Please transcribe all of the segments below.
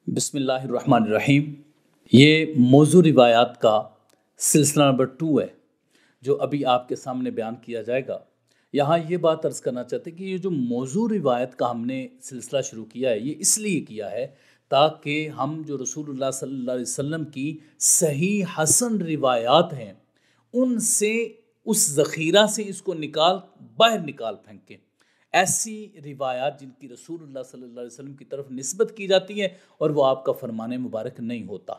بسم اللہ الرحمن الرحیم۔ یہ موضوع روایات کا سلسلہ نمبر 2 ہے جو ابھی آپ کے سامنے بیان کیا جائے گا۔ یہاں یہ بات عرض کرنا چاہتے ہیں کہ یہ جو موضوع روایت کا ہم نے سلسلہ شروع کیا ہے، یہ اس لیے کیا ہے تاکہ ہم جو رسول اللہ صلی اللہ علیہ وسلم کی صحیح حسن روایات ہیں ان سے، اس ذخیرہ سے اس کو باہر نکال پھینکیں۔ ایسی روایات جن کی رسول اللہ صلی اللہ علیہ وسلم کی طرف نسبت کی جاتی ہے اور وہ آپ کا فرمان مبارک نہیں ہوتا،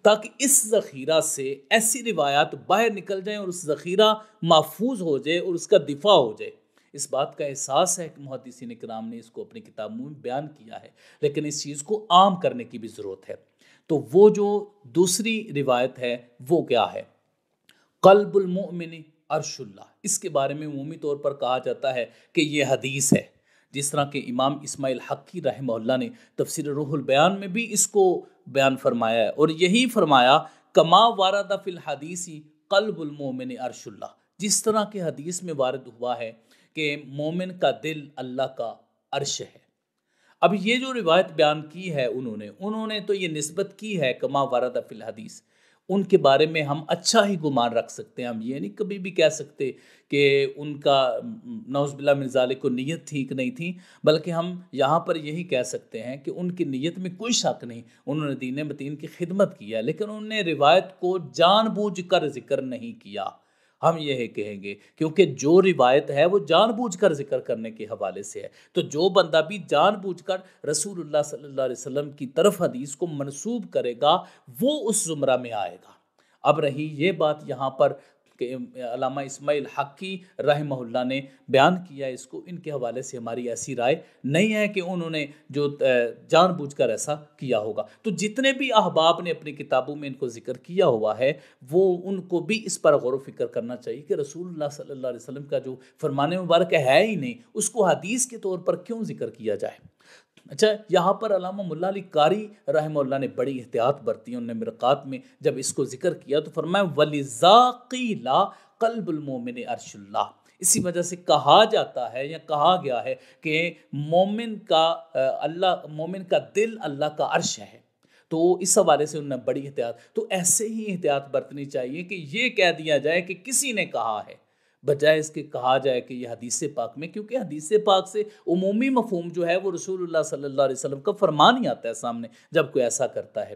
تاکہ اس ذخیرہ سے ایسی روایات باہر نکل جائیں اور اس ذخیرہ محفوظ ہو جائے اور اس کا دفاع ہو جائے۔ اس بات کا احساس ہے کہ محدثین کرام نے اس کو اپنی کتابوں میں بیان کیا ہے، لیکن اس چیز کو عام کرنے کی بھی ضرورت ہے۔ تو وہ جو دوسری روایت ہے وہ کیا ہے؟ قلب المؤمن عرش اللہ، اس کے بارے میں عمومی طور پر کہا جاتا ہے کہ یہ حدیث ہے، جس طرح کہ امام اسماعیل حقی رحمہ اللہ نے تفسیر روح البیان میں بھی اس کو بیان فرمایا ہے، اور یہی فرمایا کما وارد فی الحدیث قلب المؤمن عرش اللہ، جس طرح کہ حدیث میں وارد ہوا ہے کہ مومن کا دل اللہ کا عرش ہے۔ اب یہ جو روایت بیان کی ہے انہوں نے تو یہ نسبت کی ہے کما وارد فی الحدیث، ان کے بارے میں ہم اچھا ہی گمان رکھ سکتے ہیں۔ ہم یہ نہیں کبھی بھی کہہ سکتے کہ ان کا نعوذ باللہ من ذالک کو نیت ٹھیک نہیں تھی، بلکہ ہم یہاں پر یہی کہہ سکتے ہیں کہ ان کی نیت میں کوئی شک نہیں، انہوں نے دین متین کی خدمت کی ہے، لیکن انہوں نے روایت کو جان بوجھ کر ذکر نہیں کیا۔ ہم یہ کہیں گے کیونکہ جو روایت ہے وہ جان بوجھ کر ذکر کرنے کے حوالے سے ہے، تو جو بندہ بھی جان بوجھ کر رسول اللہ صلی اللہ علیہ وسلم کی طرف حدیث کو منسوب کرے گا وہ اس زمرہ میں آئے گا۔ اب رہی یہ بات یہاں پر کہ علامہ اسماعیل حقی رحمہ اللہ نے بیان کیا اس کو، ان کے حوالے سے ہماری ایسی رائے نہیں ہے کہ انہوں نے جو جان بوجھ کر ایسا کیا ہوگا۔ تو جتنے بھی احباب نے اپنی کتابوں میں ان کو ذکر کیا ہوا ہے وہ ان کو بھی اس پر غور و فکر کرنا چاہیے کہ رسول اللہ صلی اللہ علیہ وسلم کا جو فرمان مبارک ہے ہی نہیں، اس کو حدیث کے طور پر کیوں ذکر کیا جائے۔ اچھا، یہاں پر علامہ ملا علی قاری رحمہ اللہ نے بڑی احتیاط برتی ہے۔ انہوں نے مرقات میں جب اس کو ذکر کیا تو فرمایا وَلِذَا قِیلَ قَلْبُ الْمُؤْمِنِ عَرْشُ اللَّہ، اسی وجہ سے کہا جاتا ہے یا کہا گیا ہے کہ مومن کا دل اللہ کا عرش ہے۔ تو اس حوالے سے انہوں نے بڑی احتیاط، تو ایسے ہی احتیاط برتنی چاہیے کہ یہ کہہ دیا جائے کہ کسی نے کہا ہے، بجائے اس کے کہا جائے کہ یہ حدیث پاک میں، کیونکہ حدیث پاک سے عمومی مفہوم جو ہے وہ رسول اللہ صلی اللہ علیہ وسلم کا فرمان ہی آتا ہے سامنے جب کوئی ایسا کرتا ہے۔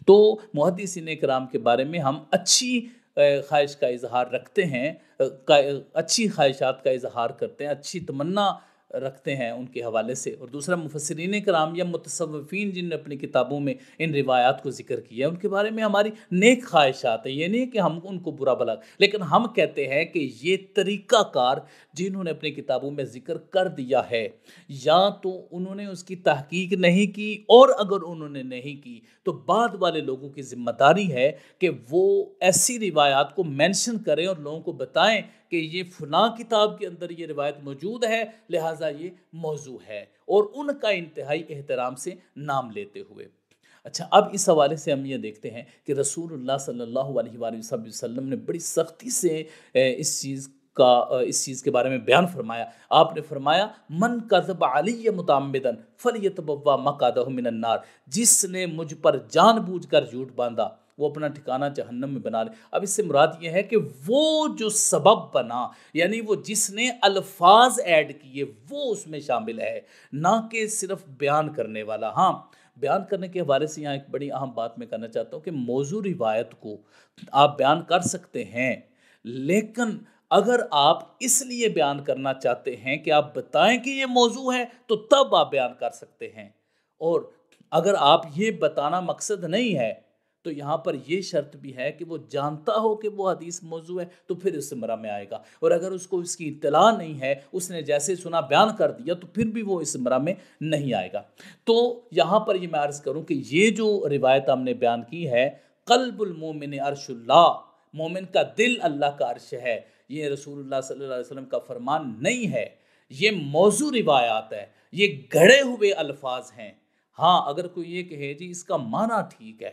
تو محدثین کرام کے بارے میں ہم اچھی خواہش کا اظہار رکھتے ہیں، اچھی خواہشات کا اظہار کرتے ہیں، اچھی تمنا رکھتے ہیں ان کے حوالے سے۔ اور دوسرا مفسرین کرام یا متصوفین جن نے اپنی کتابوں میں ان روایات کو ذکر کیا ہے ان کے بارے میں ہماری نیک خواہشات ہیں، یہ نہیں کہ ہم ان کو برا بھلا، لیکن ہم کہتے ہیں کہ یہ طریقہ کار جنہوں نے اپنی کتابوں میں ذکر کر دیا ہے یا تو انہوں نے اس کی تحقیق نہیں کی، اور اگر انہوں نے نہیں کی تو بعد والے لوگوں کی ذمہ داری ہے کہ وہ ایسی روایات کو مینشن کریں اور لوگوں کو بتائیں کہ یہ فلاں کتاب کے اندر یہ روایت موجود ہے، لہٰذا یہ موضوع ہے، اور ان کا انتہائی احترام سے نام لیتے ہوئے۔ اچھا، اب اس حوالے سے ہم یہ دیکھتے ہیں کہ رسول اللہ صلی اللہ علیہ وآلہ وسلم نے بڑی سختی سے اس چیز کے بارے میں بیان فرمایا۔ آپ نے فرمایا من کذب علی متعمدا فلیتبوأ مقعدہ من النار، جس نے مجھ پر جان بوجھ کر جھوٹ باندھا وہ اپنا ٹھکانہ جہنم میں بنا لے۔ اب اس سے مراد یہ ہے کہ وہ جو سبب بنا، یعنی وہ جس نے الفاظ ایڈ کیے وہ اس میں شامل ہے، نہ کہ صرف بیان کرنے والا۔ ہاں، بیان کرنے کے حوالے سے یہاں ایک بڑی اہم بات میں کرنا چاہتا ہوں کہ موضوع روایت کو آپ بیان کر سکتے ہیں، لیکن اگر آپ اس لیے بیان کرنا چاہتے ہیں کہ آپ بتائیں کہ یہ موضوع ہے تو تب آپ بیان کر سکتے ہیں، اور اگر آپ یہ بتانا مقصد نہیں ہے تو یہاں پر یہ شرط بھی ہے کہ وہ جانتا ہو کہ وہ حدیث موضوع ہے تو پھر اس زمرہ میں آئے گا، اور اگر اس کو اس کی اطلاع نہیں ہے، اس نے جیسے سنا بیان کر دیا تو پھر بھی وہ اس زمرہ میں نہیں آئے گا۔ تو یہاں پر یہ میں عرض کروں کہ یہ جو روایت ہم نے بیان کی ہے قلب المومن عرش اللہ، مومن کا دل اللہ کا عرش ہے، یہ رسول اللہ صلی اللہ علیہ وسلم کا فرمان نہیں ہے، یہ موضوع روایات ہے، یہ گھڑے ہوئے الفاظ ہیں۔ ہاں، اگر کوئی یہ کہے جی اس کا معنی ٹھیک ہے،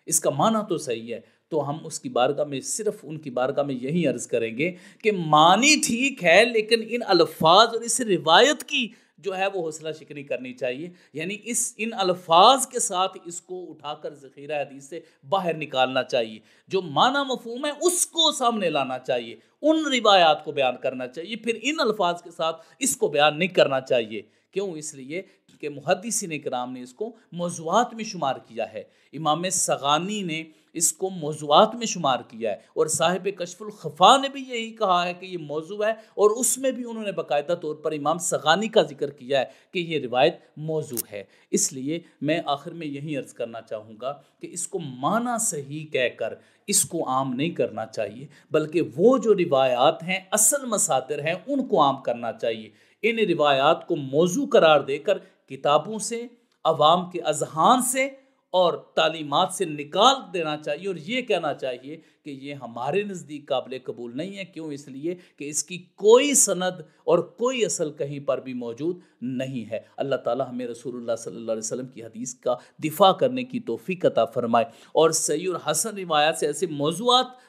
اس کا معنی تو صحیح ہے، تو ہم اس کی بارگاہ میں صرف ان کی بارگاہ میں یہی عرض کریں گے کہ معنی ٹھیک ہے، لیکن ان الفاظ اور اس روایت کی جو ہے وہ حوصلہ شکنی کرنی چاہیے، یعنی ان الفاظ کے ساتھ اس کو اٹھا کر ذخیرہ حدیث سے باہر نکالنا چاہیے، جو معنی مفہوم ہے اس کو سامنے لانا چاہیے، ان روایات کو بیان کرنا چاہیے، پھر ان الفاظ کے ساتھ اس کو بیان نہیں کرنا چاہیے۔ کیوں؟ اس لیے کہ محدثین کرام نے اس کو موضوعات میں شمار کیا ہے، امام صغانی نے اس کو موضوعات میں شمار کیا ہے، اور صاحب کشف الخفا نے بھی یہی کہا ہے کہ یہ موضوع ہے، اور اس میں بھی انہوں نے باقاعدہ طور پر امام صغانی کا ذکر کیا ہے کہ یہ روایت موضوع ہے۔ اس لیے میں آخر میں یہی عرض کرنا چاہوں گا کہ اس کو معنی صحیح کہہ کر اس کو عام نہیں کرنا چاہیے، بلکہ وہ جو روایات ہیں اصل مصادر ہیں ان کو عام کرنا چاہیے۔ ان روایات کو موضوع قرار دے کر کتابوں سے، عوام کے اذہان سے اور تعلیمات سے نکال دینا چاہیے، اور یہ کہنا چاہیے کہ یہ ہمارے نزدیک قابل قبول نہیں ہے۔ کیوں؟ اس لیے کہ اس کی کوئی سند اور کوئی اصل کہیں پر بھی موجود نہیں ہے۔ اللہ تعالی ہمیں رسول اللہ صلی اللہ علیہ وسلم کی حدیث کا دفاع کرنے کی توفیق عطا فرمائے، اور صحیح اور حسن روایات سے ایسے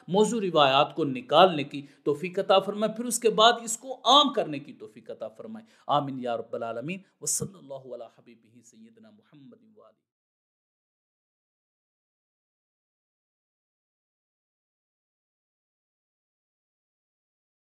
موضوع روایات کو نکالنے کی توفیق عطا فرمائے، پھر اس کے بعد اس کو عام کرنے کی توفیق عطا فرمائے۔ آمین یا رب العالمین۔ وصلی اللہ علی حبیبہ سیدنا محمد وآلہ